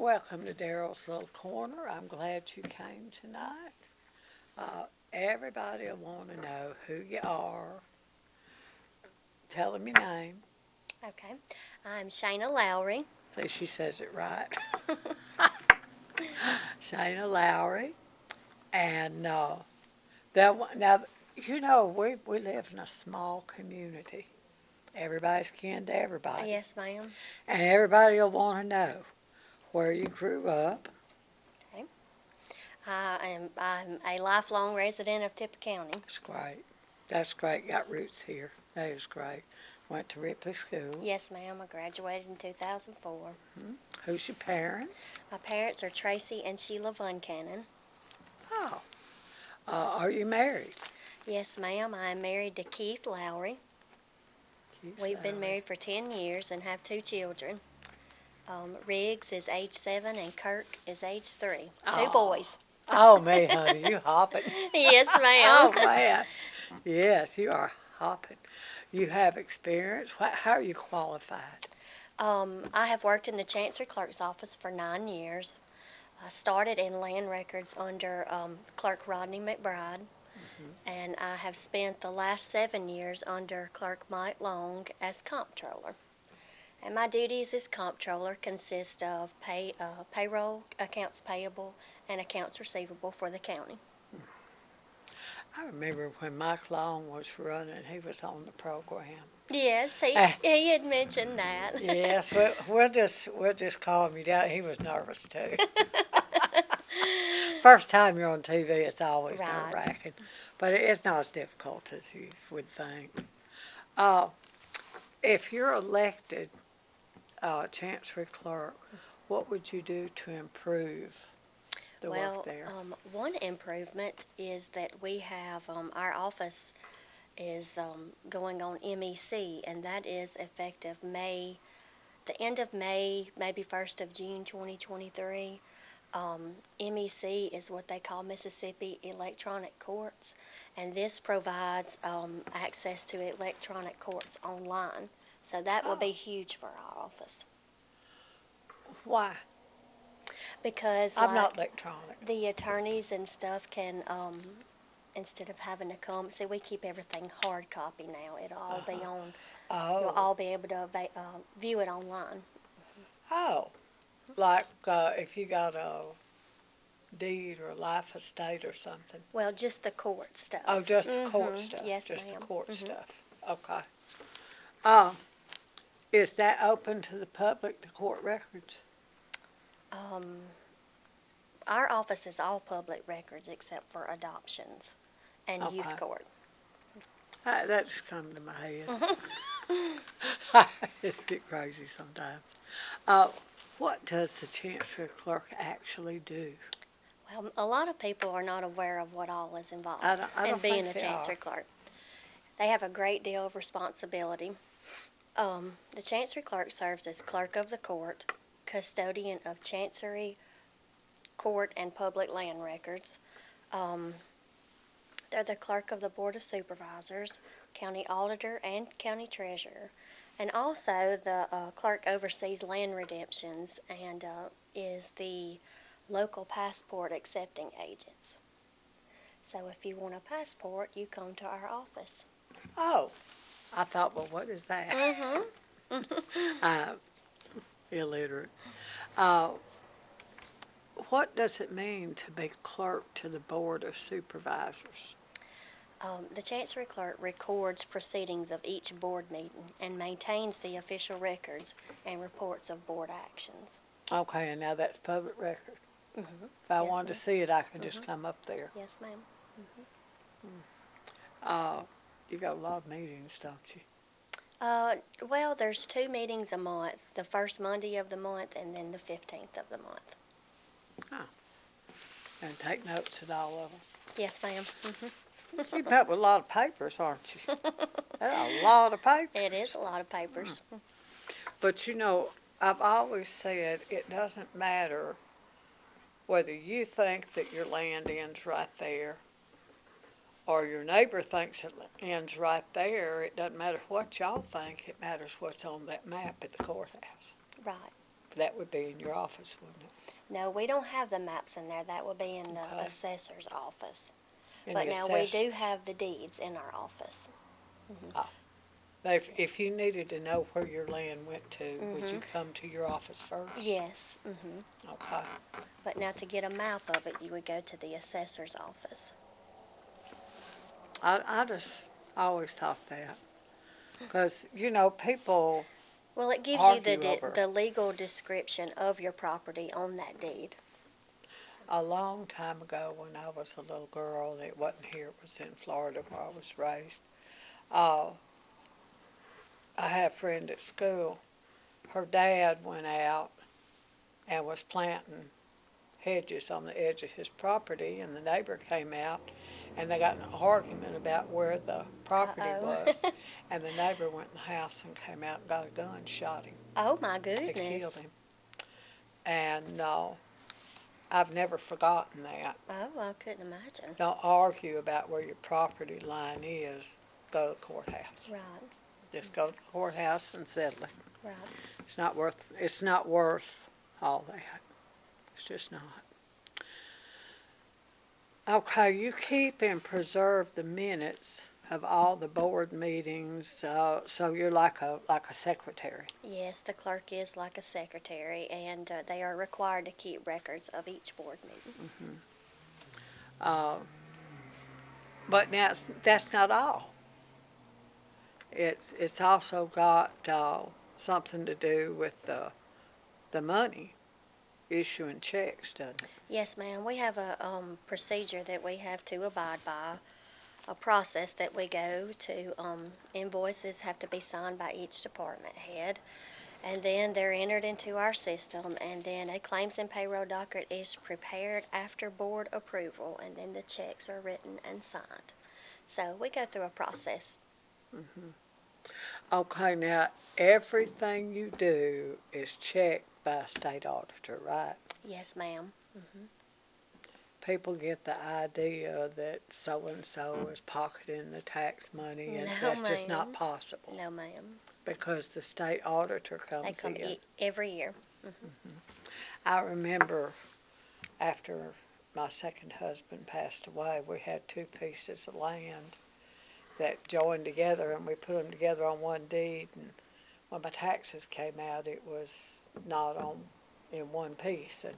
Welcome to Daryl's Little Corner. I'm glad you came tonight. Everybody will want to know who you are. Tell them your name. Okay. I'm Shanna Lowry. See, she says it right. Shanna Lowry. And now, we live in a small community. Everybody's kin to everybody. Yes, ma'am. And everybody will want to know where you grew up. Okay. I'm a lifelong resident of Tippah County. That's great. That's great. Got roots here. That is great. Went to Ripley School. Yes, ma'am. I graduated in 2004. Who's your parents? My parents are Tracy and Sheila Von Cannon. Oh. Are you married? Yes, ma'am. I am married to Keith Lowry. We've been married for 10 years and have 2 children. Riggs is age 7 and Kirk is age 3. 2 boys. Oh, me, honey, you hopping. Yes, Oh, ma'am. man. Yes, you are hopping. You have experience. How are you qualified? I have worked in the Chancery Clerk's office for 9 years. I started in land records under Clerk Rodney McBride, and I have spent the last 7 years under Clerk Mike Long as comptroller. And my duties as comptroller consist of payroll, accounts payable, and accounts receivable for the county. I remember when Mike Long was running, he was on the program. Yes, he had mentioned that. Yes, we'll just calm you down. He was nervous too. First time you're on TV, it's always Right. nerve-wracking, but it's not as difficult as you would think. If you're elected Chancery Clerk, what would you do to improve the work there? One improvement is that we have our office is going on MEC, and that is effective May, the end of May, maybe 1st of June 2023. MEC is what they call Mississippi Electronic Courts, and this provides access to electronic courts online. So that will be huge for our office. Why? Because I'm not electronic. the attorneys and stuff can, instead of having to come, see, we keep everything hard copy now. It'll all be on, you'll all be able to view it online. Oh, like if you got a deed or life estate or something. Well, just the court stuff. Oh, just the court stuff. Yes, just ma'am. the court stuff. Okay. Is that open to the public, the court records? Our office is all public records except for adoptions and youth Okay. court. That just come to my head. I just get crazy sometimes. What does the Chancery Clerk actually do? Well, a lot of people are not aware of what all is involved I don't in being think a they Chancery are. Clerk. They have a great deal of responsibility. The Chancery Clerk serves as Clerk of the Court, custodian of Chancery, Court, and Public Land Records. They're the Clerk of the Board of Supervisors, County Auditor, and County Treasurer. And also, the Clerk oversees land redemptions and is the local passport accepting agents. So if you want a passport, you come to our office. Oh, I thought, well, what is that? Illiterate. What does it mean to be clerk to the Board of Supervisors? The Chancery Clerk records proceedings of each board meeting and maintains the official records and reports of board actions. Okay, and now that's public record. If I Yes, wanted to ma'am. see it, I could just come up there. Yes, ma'am. You got a lot of meetings, don't you? Well, there's 2 meetings a month, the first Monday of the month and then the 15th of the month. And take notes at all of them. Yes, ma'am. You keep up with a lot of papers, aren't you? That's a lot of papers. It is a lot of papers. But I've always said it doesn't matter whether you think that your land ends right there or your neighbor thinks it ends right there. It doesn't matter what y'all think. It matters what's on that map at the courthouse. Right. that would be in your office, wouldn't it? No, we don't have the maps in there. That would be in the Okay. assessor's office. In But the now we assess- do have the deeds in our office. But if you needed to know where your land went to, would you come to your office first? Yes. Okay. But now to get a map of it, you would go to the assessor's office. I just always thought that. Because, people, Well, it gives you Argue over. the legal description of your property on that deed. a long time ago when I was a little girl, it wasn't here, it was in Florida where I was raised, I had a friend at school. Her dad went out and was planting hedges on the edge of his property, and the neighbor came out, and they got in an argument about where the property Uh-oh. was. And the neighbor went in the house and came out and got a gun, shot him. Oh, my They killed goodness. him. And I've never forgotten that. Oh, I couldn't imagine. Don't argue about where your property line is. Go to the courthouse. Right, Just go to the courthouse and settle it. right. It's not worth all that. It's just not. Okay, you keep and preserve the minutes of all the board meetings, so you're like a secretary. Yes, the clerk is like a secretary, and they are required to keep records of each board meeting. But now that's not all. It's also got something to do with the money, issuing checks, doesn't it? Yes, ma'am. We have a procedure that we have to abide by, a process that we go to. Invoices have to be signed by each department head, and then they're entered into our system, and then a claims and payroll docket is prepared after board approval, and then the checks are written and signed. So we go through a process. Okay, now everything you do is checked by a state auditor, right? Yes, ma'am. People get the idea that so-and-so is pocketing the tax money, and No, that's just not ma'am. possible. No, ma'am. Because the state auditor They comes come in. every year. I remember after my second husband passed away, we had two pieces of land that joined together, and we put them together on one deed, and when my taxes came out, it was not in one piece, and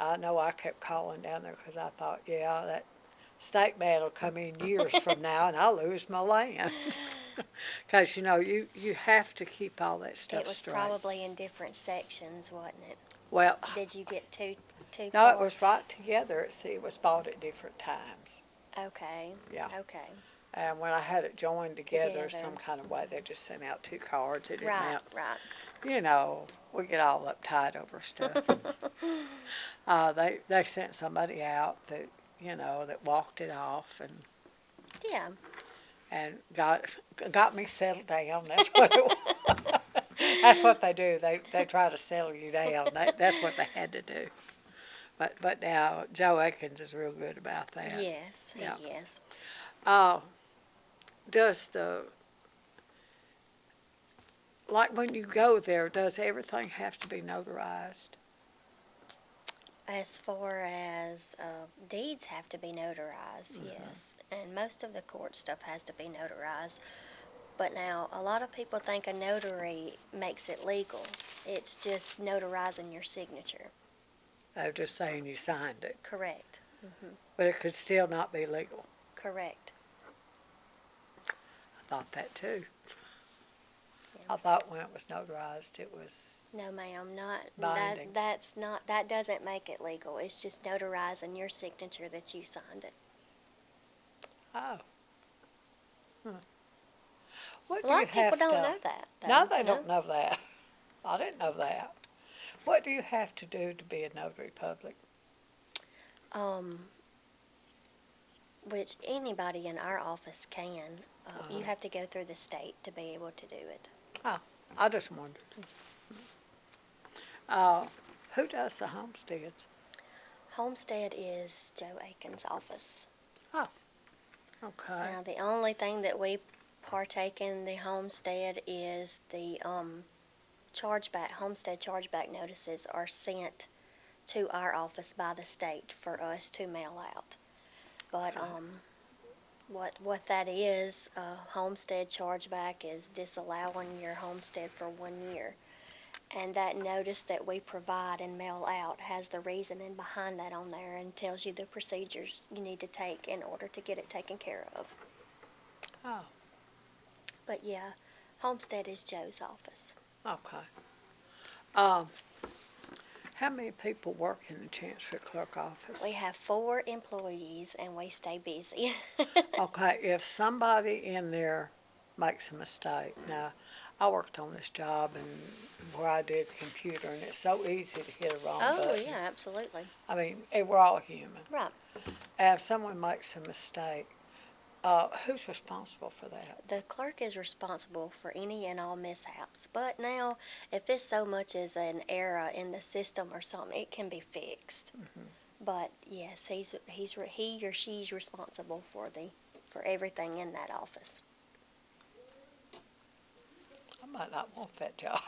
I know I kept calling down there because I thought, yeah, that state man will come in years from now and I'll lose my land. Because, you have to keep all that stuff It was straight. probably in different sections, wasn't it? Well, Did you get two no, it parts? was right together. It was bought at different times. Okay. Yeah. Okay. And when I had it joined together Together. some kind of way, they just sent out two cards. It didn't Right, have, right. we get all uptight over stuff. They sent somebody out that walked it off Yeah. and got me settled down. That's what it was. That's what they do. They try to settle you down. That's what they had to do. But now Joe Aikens is real good about that. Yes, Yeah. he is. Like when you go there, does everything have to be notarized? As far as deeds have to be notarized, yes. And most of the court stuff has to be notarized. But now, a lot of people think a notary makes it legal. It's just notarizing your signature. They're just saying you signed it, Correct. but it could still not be legal. Correct. I thought that too. Yeah. I thought when it was notarized, it was, No, ma'am, not Binding. that doesn't make it legal. It's just notarizing your signature that you signed it. oh. What A do lot you of people have don't to- know that. Though, No, they don't know that. I didn't know that. What do you have to do to be a notary public? Which anybody in our office can. You have to go through the state to be able to do it. I just wondered. Who does the homesteads? Homestead is Joe Aiken's office. Okay. Now, the only thing that we partake in the homestead is the homestead chargeback notices are sent to our office by the state for us to mail out. But what that is, homestead chargeback is disallowing your homestead for 1 year. And that notice that we provide and mail out has the reasoning behind that on there and tells you the procedures you need to take in order to get it taken care of. Oh, But yeah, homestead is Joe's office. okay. Um, how many people work in the Chancery Clerk office? We have 4 employees and we stay busy. Okay, if somebody in there makes a mistake, now, I worked on this job and where I did computer, and it's so easy to hit a wrong Oh, button. yeah, absolutely. I mean, we're all human. Right. And if someone makes a mistake, who's responsible for that? The clerk is responsible for any and all mishaps. But now, if it's so much as an error in the system or something, it can be fixed. But yes, he or she's responsible for everything in that office. I might not want that job.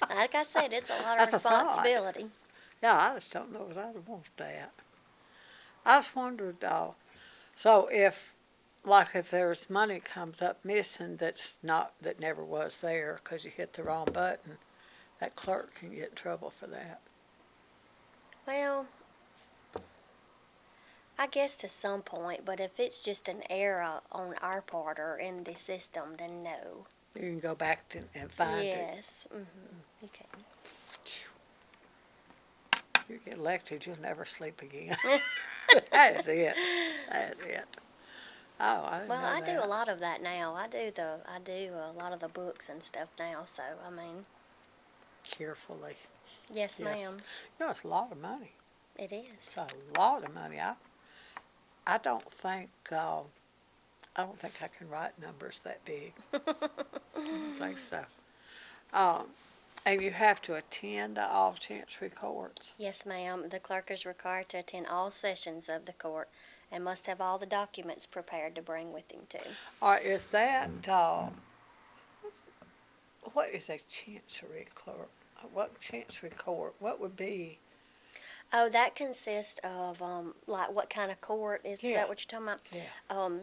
Like I said, it's a lot of That's a thought. responsibility. Yeah, I just don't know if I'd want that. I just wondered, so if there's money comes up missing that never was there because you hit the wrong button, that clerk can get in trouble for that. Well, I guess to some point, but if it's just an error on our part or in the system, then no. You can go back and find it. Yes, you can. You get elected, you'll never sleep again. That is it. That is it. Oh, I didn't Well, know I that. do a lot of that now. I do a lot of the books and stuff now. So I mean, Carefully. yes, Yes. ma'am, You know, it's a lot of money. it is. It's a lot of money. I don't think I can write numbers that big. I don't think so. And you have to attend all Chancery courts. Yes, ma'am. The clerk is required to attend all sessions of the court and must have all the documents prepared to bring with him too. Or is that, what is a Chancery clerk? What Chancery court? What would be? Oh, that consists of like what kind of court is Yeah. that? What you're talking about? Yeah.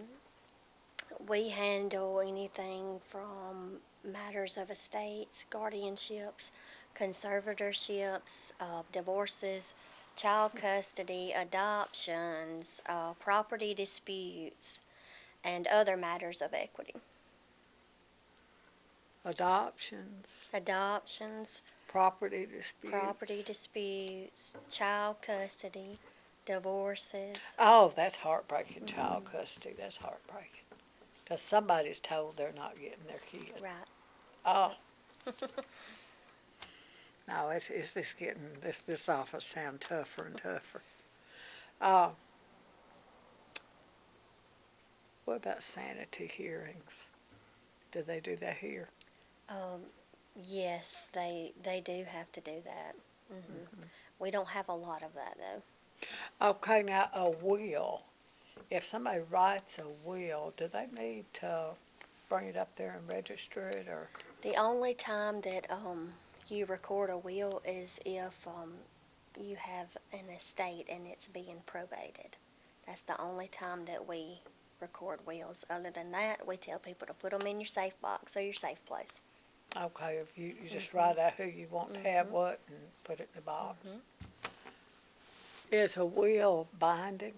We handle anything from matters of estates, guardianships, conservatorships, divorces, child custody, adoptions, property disputes, and other matters of equity. Adoptions, Adoptions, property disputes. child custody, divorces. Oh, that's heartbreaking, child custody. That's heartbreaking. Because somebody's told they're not getting their kid. Right. Oh. No, it's just getting, this office sound tougher and tougher. What about sanity hearings? Do they do that here? Yes, they do have to do that. We don't have a lot of that though. Okay, now a will. If somebody writes a will, do they need to bring it up there and register it, or? The only time that you record a will is if you have an estate and it's being probated. That's the only time that we record wills. Other than that, we tell people to put them in your safe box or your safe place. Okay, if you just write out who you want to have what and put it in the box. Is a will binding?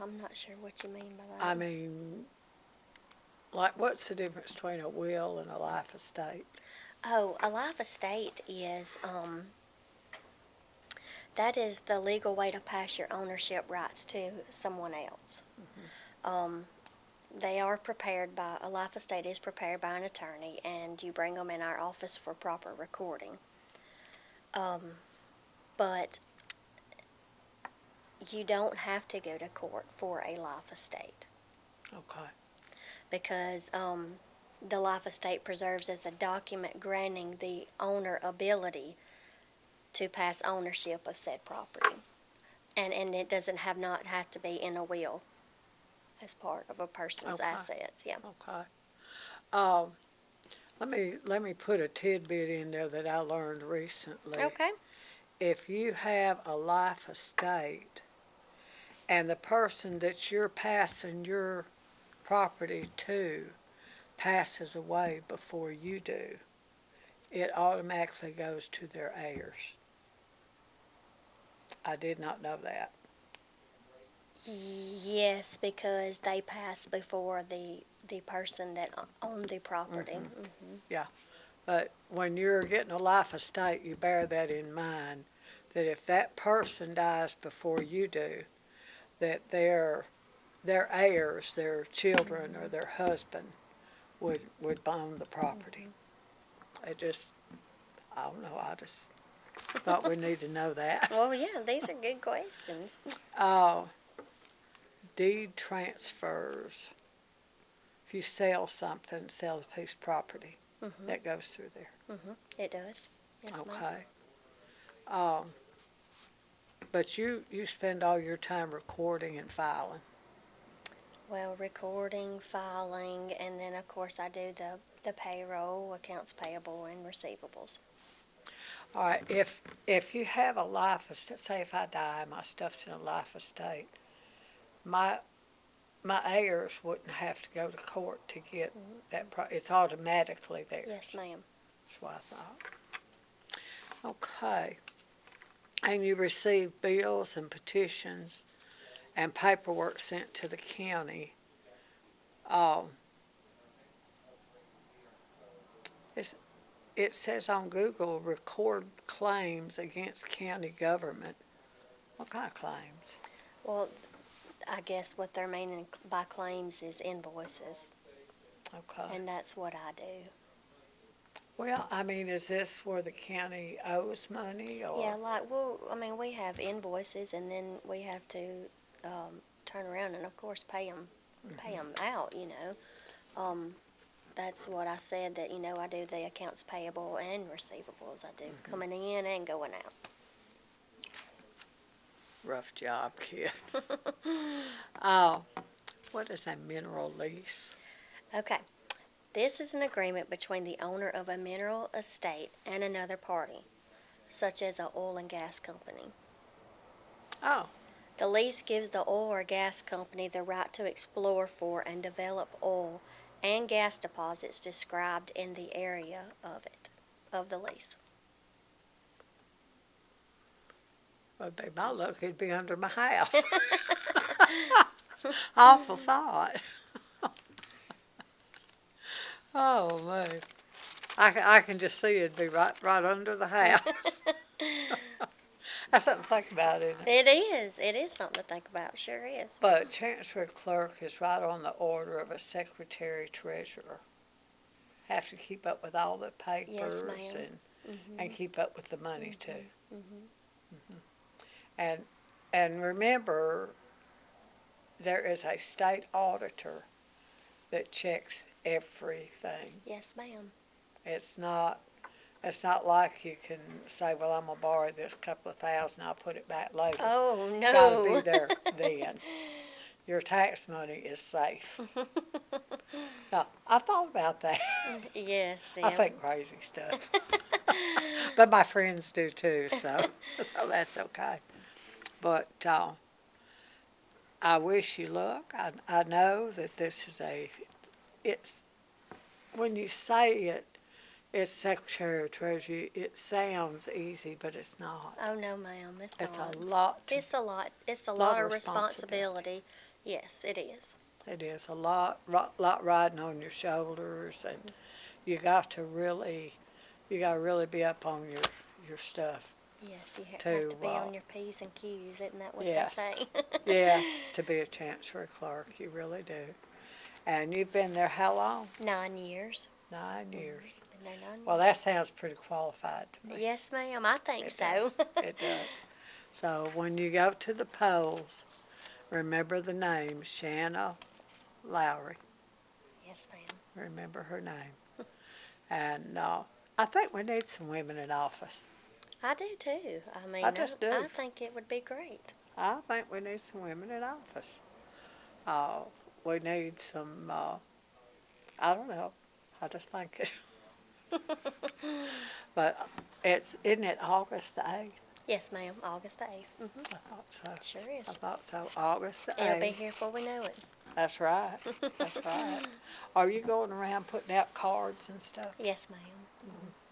I'm not sure what you mean by that. I mean, like, what's the difference between a will and a life estate? Oh, a life estate is, that is the legal way to pass your ownership rights to someone else. They are prepared by, a life estate is prepared by an attorney, and you bring them in our office for proper recording. But you don't have to go to court for a life estate. Okay. Because the life estate preserves as a document granting the owner ability to pass ownership of said property. And it doesn't have to be in a will as part of a person's Okay. assets, yeah. Okay. Um, let me put a tidbit in there that I learned recently. Okay. If you have a life estate and the person that you're passing your property to passes away before you do, it automatically goes to their heirs. I did not know that. Yes, because they pass before the person that owned the property. But when you're getting a life estate, you bear that in mind, that if that person dies before you do, that their heirs, their children or their husband would own the property. It just, I don't know, I just thought we need to know that. Well, yeah, these are good questions. Uh, deed transfers. If you sell something, sell a piece of property, that goes through there. It does. Yes, ma'am. Okay. Um, but you spend all your time recording and filing. Well, recording, filing, and then of course I do the payroll, accounts payable, and receivables. All right, if you have a life estate, say if I die, my stuff's in a life estate, my heirs wouldn't have to go to court to get that, it's automatically theirs. Yes, ma'am. That's what I thought. Okay. And you receive bills and petitions and paperwork sent to the county. It says on Google, record claims against county government. What kind of claims? Well, I guess what they're meaning by claims is invoices, Okay. and that's what I do. Well, I mean, is this where the county owes money or? Yeah, like, well, I mean, we have invoices, and then we have to turn around and, of course, pay them out, That's what I said, that, I do the accounts payable and receivables. I do coming in and going out. Rough job, kid. What is a mineral lease? Okay. This is an agreement between the owner of a mineral estate and another party, such as an oil and gas company. Oh, The lease gives the oil or gas company the right to explore for and develop oil and gas deposits described in the area of the lease. well, be my luck, it'd be under my house. Awful thought. Oh, man. I can just see it'd be right under the house. That's something to think about, isn't it? It is. It is something to think about. Sure is. But Chancery Clerk is right on the order of a Secretary Treasurer. Have to keep up with all the papers ma'am. and keep up with the money too. And remember, there is a state auditor that checks everything. Yes, ma'am. It's not like you can say, well, I'm gonna borrow this couple of thousand, I'll put it back later. Oh, It's gotta no. be there then. Your tax money is safe. Now, I thought about that. Yes, I think crazy stuff. But my friends do too, so that's okay. But I wish you luck. I know that this is it's, when you say it, it's Secretary of Treasury, it sounds easy, but it's not. Oh, no, ma'am. It's not. A lot. It's a lot. It's a lot lot of of responsibility. Yes, it is. It is a lot riding on your shoulders, and you got to really be up on your stuff. Yes, you have To, to be on your P's and Q's, isn't that what yes. they say? Yes, to be a Chancery Clerk, you really do. And you've been there how long? 9 years. 9 years. Been there 9 Well, years. that sounds pretty qualified to me. Yes, ma'am. I think It so. does. It does. So when you go to the polls, remember the name, Shanna Lowry. Yes, ma'am. Remember her name. And I think we need some women in office. I do too. I mean, I just do. I think it would be great. I think we need some women in office. we need some, I don't know, I just think it. But isn't it August the 8th? Yes, ma'am, August the 8th. I thought so. Sure I is. thought so, August the It'll be 8th. here before we know it. That's right, that's right. Are you going around putting out cards and stuff? Yes, ma'am.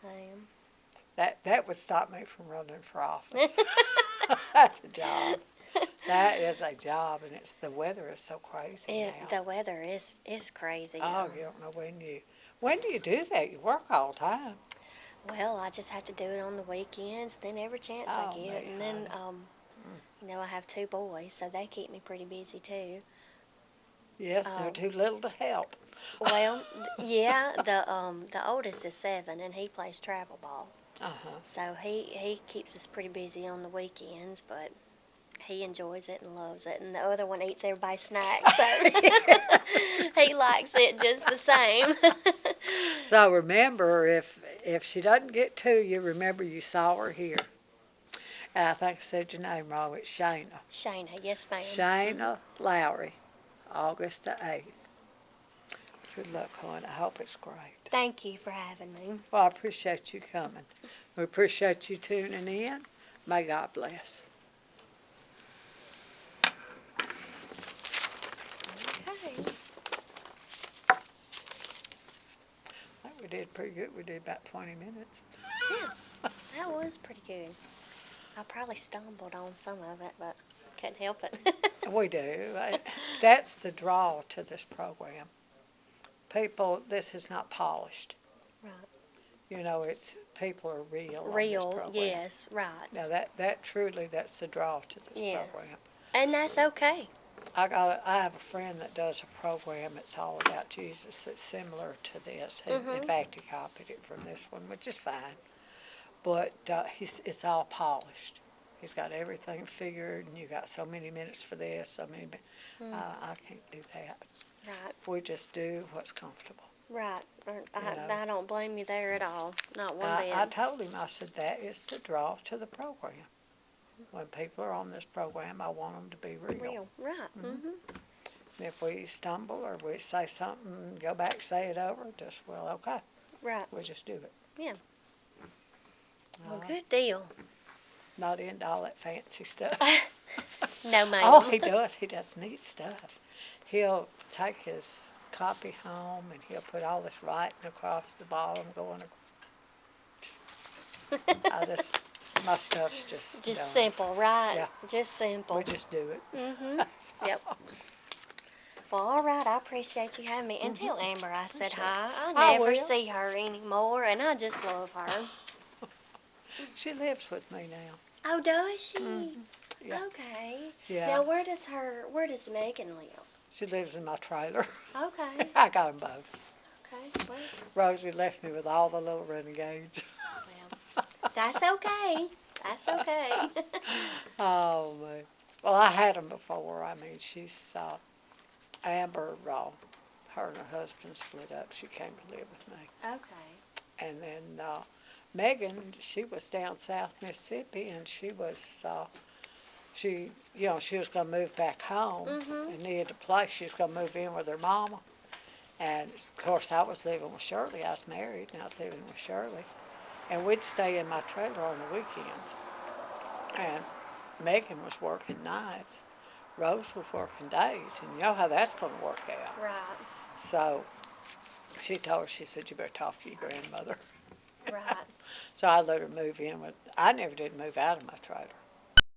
I am. That would stop me from running for office. That's a job. That is a job, and the weather is so crazy now. The weather is crazy. Oh, you don't know when do you do that? You work all the time. Well, I just have to do it on the weekends, then every chance I Oh, get. And then, man. I have 2 boys, so they keep me pretty busy too. Yes, they're too little to help. Well, yeah, the oldest is 7, and he plays travel ball. Uh-huh. So he keeps us pretty busy on the weekends, but he enjoys it and loves it. And the other one eats everybody's snacks, so he likes it just the same. So remember, if she doesn't get to you, remember you saw her here. And I think I said your name wrong. It's Shanna. Shanna, yes, ma'am. Shanna Lowry, August the 8th. Good luck, hon. I hope it's great. Thank you for having me. Well, I appreciate you coming. We appreciate you tuning in. May God bless. Okay. I think we did pretty good. We did about 20 minutes. That was pretty good. I probably stumbled on some of it, but couldn't help it. We do. That's the draw to this program. People, this is not polished. Right. You know, it's people are real. On this Real, program. yes, right. Now that truly, that's the draw to this Yes. program. And that's okay. I have a friend that does a program that's all about Jesus that's similar to this. In fact, he copied it from this one, which is fine. But it's all polished. He's got everything figured, and you got so many minutes for this, so many. I can't do that. Right, We just do what's comfortable. right. know. I don't blame you there at all. Not one bit. I told him, I said, that is the draw to the program. When people are on this program, I want them to be real. Real, right. Mm-hmm. And if we stumble or we say something, go back, say it over, just, well, okay, Right. we'll just do it. Yeah. Well, Uh, good deal. Not into all that fancy stuff. No, ma'am. Oh, he does. He does neat stuff. He'll take his copy home and he'll put all this writing across the bottom going. My stuff's just Just done. simple, right? Yeah. Just simple. We just do it. Mm-hmm. Yep. Well, all right. I appreciate you having me. And tell Amber I said hi. I I never will. see her anymore, and I just love her. She lives with me now. Oh, does she? Yeah. Okay. Yeah. Now, where does Megan live? She lives in my trailer. Okay. I got them both. Okay. Well, Rosie left me with all the little renegades. that's okay. That's okay. Oh, man. Well, I had them before. I mean, she's, Amber, her and her husband split up. She came to live with me. Okay. And then Megan, she was down South Mississippi, and she was, she was going to move back home and needed a place. She was going to move in with her mama. And, of course, I was living with Shirley. I was married, and I was living with Shirley. And we'd stay in my trailer on the weekends. And Megan was working nights. Rose was working days. And you know how that's going to work out. Right. So she told her, she said, you better talk to your grandmother. Right. So I let her move in with, I never did move out of my trailer.